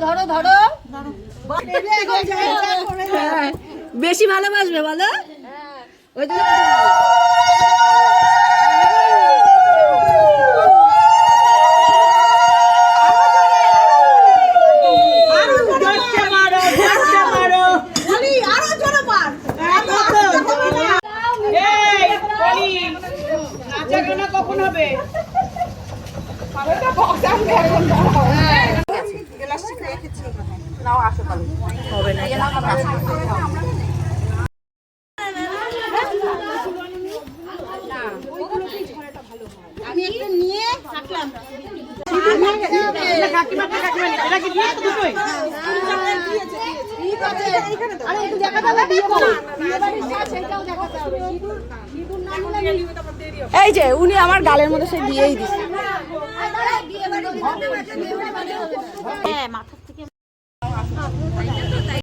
ধরো ধরো বেশি ভালোবাসবে বলো ওই জন্য কখন হবে হবে না আমি একটু নিয়ে থাকলাম এই যে উনি আমার গালের মধ্যে সে দিয়েই দিচ্ছে হ্যাঁ মাথা